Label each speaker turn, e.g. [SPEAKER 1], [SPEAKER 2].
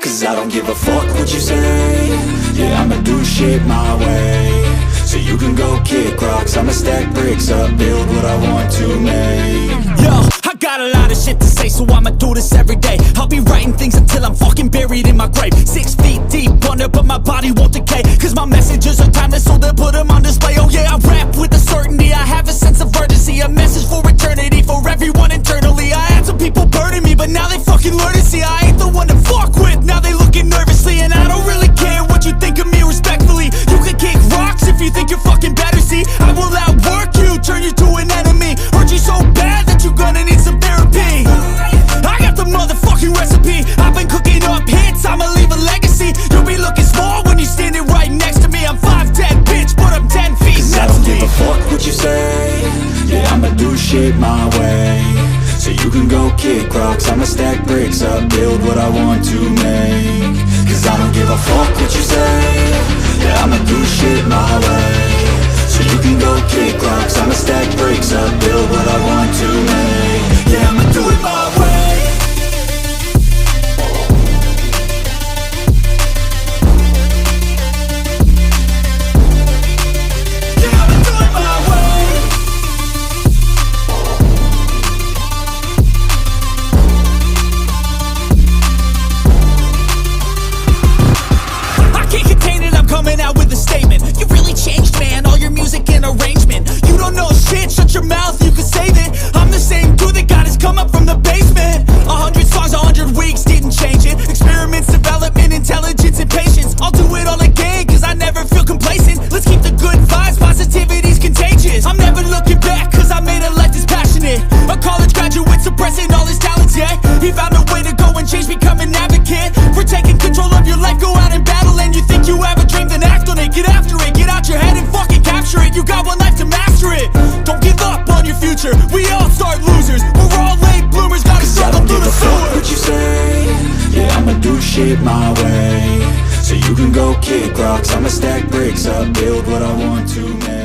[SPEAKER 1] Cause I don't give a fuck what you say. Yeah, I'ma do shit my way. So you can go kick rocks, I'ma stack bricks up, build what I want to make.
[SPEAKER 2] Yo, I got a lot of shit to say, so I'ma do this every day. I'll be writing things until I'm fucking buried in my grave. 6 feet deep under, but my body won't decay. Cause my messages are timeless, so they'll put them on display. Oh yeah, I rap with a certainty, I have a sense of urgency. A message for eternity, for everyone internally. I had some people burning me, but now they fucking learn to see I ain't the one to fuck with, now they looking nervously. And I don't really care what you think of me, respectfully. You can kick rocks if you think you're fucking better, see. I will outwork you, turn you to an enemy. Hurt you so bad that you're gonna need some therapy. I got the motherfucking recipe, I've been cooking up hits, I'ma leave a legacy. You'll be looking small when you're standing right next to me. I'm 5'10", bitch, but I'm 10 feet.
[SPEAKER 1] Cause I don't give a fuck what you say. Yeah, I'ma do shit my way. So you can go kick rocks, I'ma stack bricks up, build what I want to make. Cause I don't give a fuck what you say. Yeah, I'ma do shit my way. So you can go kick rocks, I'ma stack bricks up, build what I want to make. Yeah, I'ma do it my way.
[SPEAKER 2] Coming out with a statement. You really changed, man, all your music and arrangement. You don't know shit, shut your mouth, you can save it. I'm the same dude that got his come up from the basement. 100 songs, 100 weeks, didn't change it. Experiments, development, intelligence, and patience. I'll do it all again, cause I never feel complacent. Let's keep the good vibes, positivity's contagious. I'm never looking back, cause I made a life that's passionate. A college graduate suppressing all his talents, yeah. He found a way to go and change, become an advocate. For taking control of your life, go out and battle. And you think you have a dream, then act on it. Get after it, get out your head and fucking capture it. You got one life to master it. Don't give up on your future, we all start losers. We're all late bloomers, gotta struggle through the sewer.
[SPEAKER 1] What you say? Yeah, I'ma do shit my way. So you can go kick rocks, I'ma stack bricks up, build what I want to make.